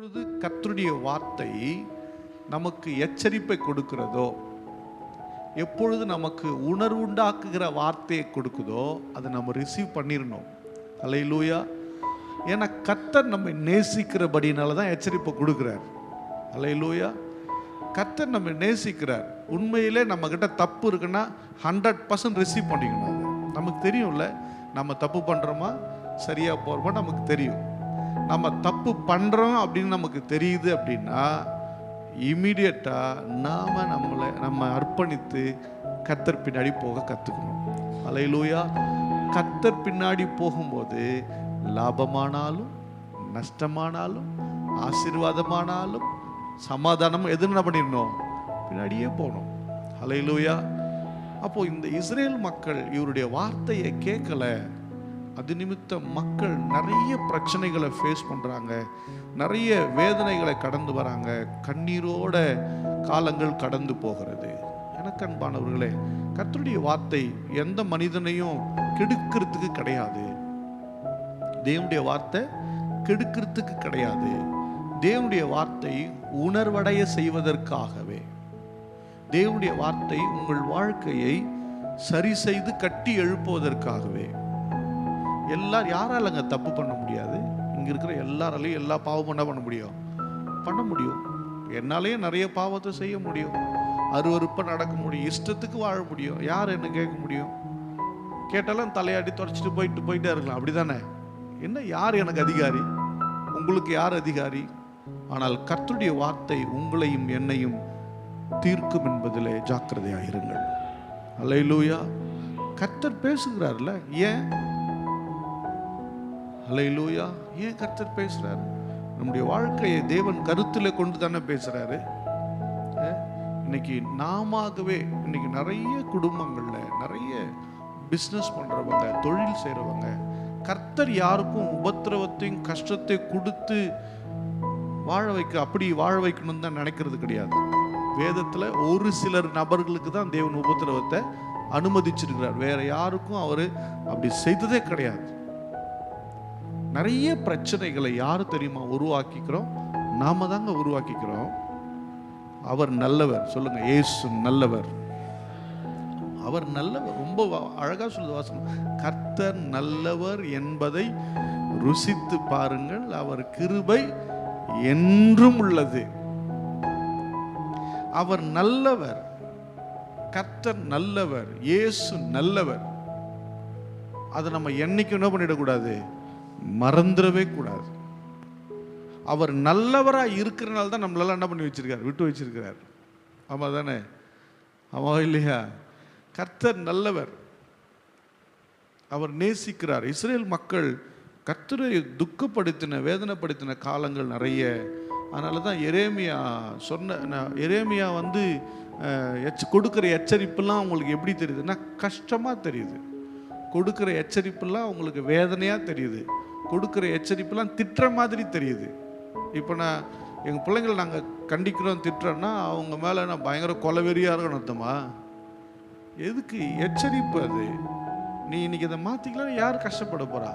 எப்பொழுது கர்த்தருடைய வார்த்தை நமக்கு எச்சரிப்பை கொடுக்கிறதோ, எப்பொழுது நமக்கு உணர்வுண்டாக்குகிற வார்த்தையை கொடுக்குதோ அதை நம்ம ரிசீவ் பண்ணிடணும். அல்லேலூயா. ஏன்னா கர்த்தர் நம்மை நேசிக்கிறபடினால தான் எச்சரிப்பை கொடுக்குறார். அல்லேலூயா. கர்த்தர் நம்ம நேசிக்கிறார். உண்மையிலே நம்மக்கிட்ட தப்பு இருக்குன்னா 100% ரிசீவ் பண்ணிக்கணும். அது நமக்கு தெரியும்ல, நம்ம தப்பு பண்ணுறோமா சரியாக போகிறோமா நமக்கு தெரியும். நம்ம தப்பு பண்ணுறோம் அப்படின்னு நமக்கு தெரியுது அப்படின்னா இமீடியட்டாக நம்ம அர்ப்பணித்து கர்த்தர் பின்னாடி போக கற்றுக்கணும். அல்லேலூயா. கர்த்தர் பின்னாடி போகும்போது லாபமானாலும் நஷ்டமானாலும் ஆசீர்வாதமானாலும் சமாதானம் எது என்ன பண்ணிடணும், பின்னாடியே போகணும். அல்லேலூயா. அப்போது இந்த இஸ்ரேல் மக்கள் இவருடைய வார்த்தையை கேட்கல. அது நிமித்தம் மக்கள் நிறைய பிரச்சனைகளை ஃபேஸ் பண்ணுறாங்க, நிறைய வேதனைகளை கடந்து வராங்க, கண்ணீரோட காலங்கள் கடந்து போகிறது. எனக்கு அன்பானவர்களே, கர்த்தருடைய வார்த்தை எந்த மனிதனையும் கெடுக்கிறதுக்கு கிடையாது. தேவனுடைய வார்த்தை கெடுக்கிறதுக்கு கிடையாது. தேவனுடைய வார்த்தை உணர்வடைய செய்வதற்காகவே. தேவனுடைய வார்த்தை உங்கள் வாழ்க்கையை சரி செய்து கட்டி எழுப்புவதற்காகவே. யாராலங்க தப்பு பண்ண முடியாது? இங்க இருக்கிற எல்லாராலையும் எல்லா பாவமும் என்ன பண்ண முடியும்? பண்ண முடியும். என்னாலேயும் நிறைய பாவத்தை செய்ய முடியும், அருவருப்ப நடக்க முடியும், இஷ்டத்துக்கு வாழ முடியும். யார் என்ன கேட்க முடியும்? கேட்டாலும் தலையாடி தொடச்சிட்டு போயிட்டே இருக்கலாம். அப்படிதானே? என்ன யார் எனக்கு அதிகாரி? உங்களுக்கு யார் அதிகாரி? ஆனால் கர்த்தருடைய வார்த்தை உங்களையும் என்னையும் தீர்க்கும் என்பதிலே ஜாக்கிரதையாயிருங்கள். அல்லேலூயா. கர்த்தர் பேசுகிறார்ல, ஏன்? அல்லேலூயா. ஏன் கர்த்தர் பேசுறாரு? நம்முடைய வாழ்க்கையை தேவன் கருத்தில் கொண்டு தானே பேசுறாரு. இன்னைக்கு நாமவே இன்னைக்கு நிறைய குடும்பங்கள்ல நிறைய பிஸ்னஸ் பண்றவங்க, தொழில் செய்யறவங்க, கர்த்தர் யாருக்கும் உபத்திரவத்தையும் கஷ்டத்தை கொடுத்து அப்படி வாழ வைக்கணும்னு தான் நினைக்கிறது கிடையாது. வேதத்துல ஒரு சிலர் நபர்களுக்கு தான் தேவன் உபத்திரவத்தை அனுமதிச்சிருக்கிறார். வேற யாருக்கும் அவரு அப்படி செய்ததே கிடையாது. நிறைய பிரச்சனைகளை யாரு தெரியுமா உருவாக்கிக்கிறோம்? நாம தாங்க உருவாக்கிக்கிறோம். அவர் நல்லவர். சொல்லுங்க, இயேசு நல்லவர். அவர் நல்லவர். ரொம்ப அழகா சொல்லுது வாசனம், கர்த்தர் நல்லவர் என்பதை ருசித்து பாருங்கள், அவர் கிருபை என்றும் உள்ளது. அவர் நல்லவர், கர்த்தர் நல்லவர், இயேசு நல்லவர். அதை நம்ம என்னைக்கும் என்ன பண்ணிடக்கூடாது, மறந்துடவே கூடாது. அவர் நல்லவராக இருக்கிறனால தான் நம்மளெல்லாம் என்ன பண்ணி வச்சிருக்காரு, விட்டு வச்சிருக்கிறார். ஆமா தானே? ஆமா இல்லையா? கர்த்தர் நல்லவர், அவர் நேசிக்கிறார். இஸ்ரேல் மக்கள் கர்த்தரை துக்கப்படுத்தின வேதனைப்படுத்தின காலங்கள் நிறைய. அதனால தான் எரேமியா வந்து கொடுக்குற எச்சரிப்புலாம் உங்களுக்கு எப்படி தெரியுதுன்னா கஷ்டமாக தெரியுது. கொடுக்குற எச்சரிப்புலாம் உங்களுக்கு வேதனையாக தெரியுது. கொடுக்குற எச்சரிப்புலாம் திட்டுற மாதிரி தெரியுது. இப்போ நான் எங்கள் பிள்ளைங்களை நாங்கள் கண்டிக்கிறோம் திட்டுறோன்னா அவங்க மேலே நான் பயங்கர கொலவெறியாக இருக்கணும் அர்த்தமா? எதுக்கு எச்சரிப்பு? அது நீ இன்னைக்கு இதை மாற்றிக்கலாம், யார் கஷ்டப்பட போகிறா?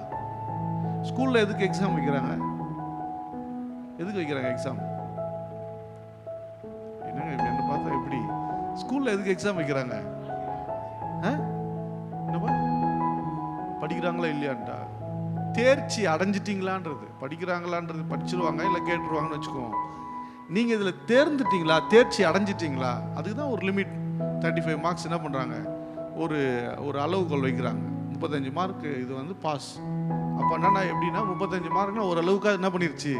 ஸ்கூலில் எதுக்கு எக்ஸாம் வைக்கிறாங்க? எதுக்கு வைக்கிறாங்க எக்ஸாம்? என்னங்க என்ன பார்த்தா எப்படி? ஸ்கூலில் எதுக்கு எக்ஸாம் வைக்கிறாங்க? என்னப்பா படிக்கிறாங்களா இல்லையான்டா, தேர்ச்சி அடைஞ்சிட்டிங்களான்றது. படிக்கிறாங்களான்றது படிச்சிருவாங்க இல்லை கேட்டுருவாங்கன்னு வச்சுக்கோங்க. நீங்கள் இதில் தேர்ந்துட்டீங்களா, தேர்ச்சி அடைஞ்சிட்டிங்களா? அதுக்கு தான் ஒரு லிமிட் 35 மார்க்ஸ் என்ன பண்ணுறாங்க, ஒரு அளவுகோல் வைக்கிறாங்க. 35 மார்க்கு இது வந்து பாஸ். அப்போ என்னன்னா எப்படின்னா 35 மார்க்னா ஓரளவுக்கு என்ன பண்ணிருச்சு,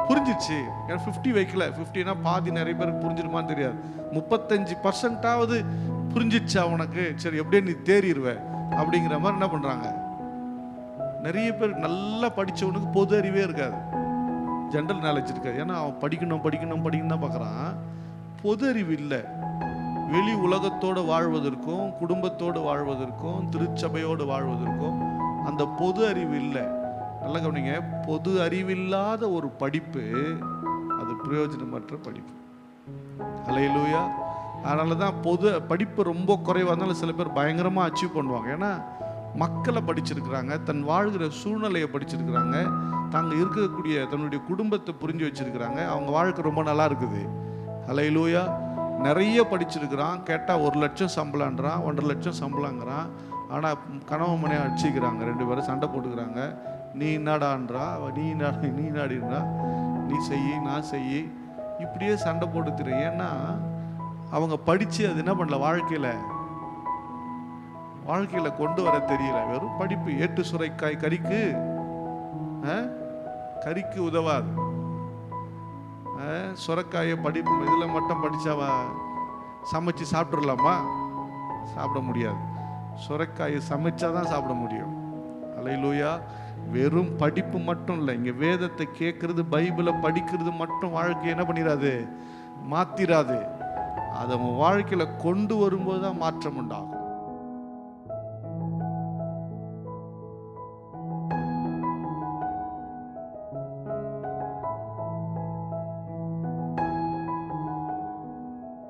புரிஞ்சிச்சு. ஏன்னா 50 வைக்கல. 50னா பாதி நிறைய பேருக்கு புரிஞ்சிருமான்னு தெரியாது. 35% புரிஞ்சிச்சா உனக்கு, சரி எப்படியே நீ தேறிடுவ அப்படிங்கிற மாதிரி என்ன பண்ணுறாங்க. நிறைய பேர் நல்லா படித்தவனுக்கு பொது அறிவே இருக்காது, ஜென்ரல் நாலேஜ் இருக்காது. ஏன்னா அவன் படிக்கணும் தான் பார்க்குறான். பொது அறிவு இல்லை. வெளி உலகத்தோடு வாழ்வதற்கும் குடும்பத்தோடு வாழ்வதற்கும் திருச்சபையோடு வாழ்வதற்கும் அந்த பொது அறிவு இல்லை. நல்லா கவனிங்க, பொது அறிவில்லாத ஒரு படிப்பு அது பிரயோஜனமற்ற படிப்பு. அல்லேலூயா. அதனால தான் பொது படிப்பு ரொம்ப குறைவாக இருந்தாலும் சில பேர் பயங்கரமாக அச்சீவ் பண்ணுவாங்க. ஏன்னா மக்களை படிச்சிருக்கிறாங்க, தன் வாழ்கிற சூழ்நிலையை படிச்சிருக்கிறாங்க, தாங்க இருக்கக்கூடிய தன்னுடைய குடும்பத்தை புரிஞ்சு வச்சிருக்கிறாங்க. அவங்க வாழ்க்கை ரொம்ப நல்லா இருக்குது. ஹல்லேலூயா. நிறைய படிச்சிருக்கிறான். கேட்டால் 1 லட்சம் சம்பளம்ன்றான், 1.5 லட்சம் சம்பளங்கிறான். ஆனால் கணவன் மனையை அடிச்சிக்கிறாங்க, 2 பேரும் சண்டை போட்டுக்கிறாங்க. நீ என்னடான்றா, நீ நாடின்றா, நீ செய் நான் செய், இப்படியே சண்டை போட்டு திரு. ஏன்னா அவங்க படித்து அது என்ன பண்ணல, வாழ்க்கையில் கொண்டு வர தெரியல. வெறும் படிப்பு. ஏட்டு சுரைக்காய் கறிக்கு உதவாது. சுரைக்காயை படிப்பு இதில் மட்டும் படித்தாவா சமைச்சு சாப்பிட்றலாமா? சாப்பிட முடியாது. சுரைக்காயை சமைச்சாதான் சாப்பிட முடியும். அல்லேலூயா. வெறும் படிப்பு மட்டும் இல்லை, இங்கே வேதத்தை கேட்கறது, பைபிளை படிக்கிறது மட்டும் வாழ்க்கை என்ன பண்ணிடாது, மாத்திராது. அதை வாழ்க்கையில் கொண்டு வரும்போது தான் மாற்றம் உண்டாகும்.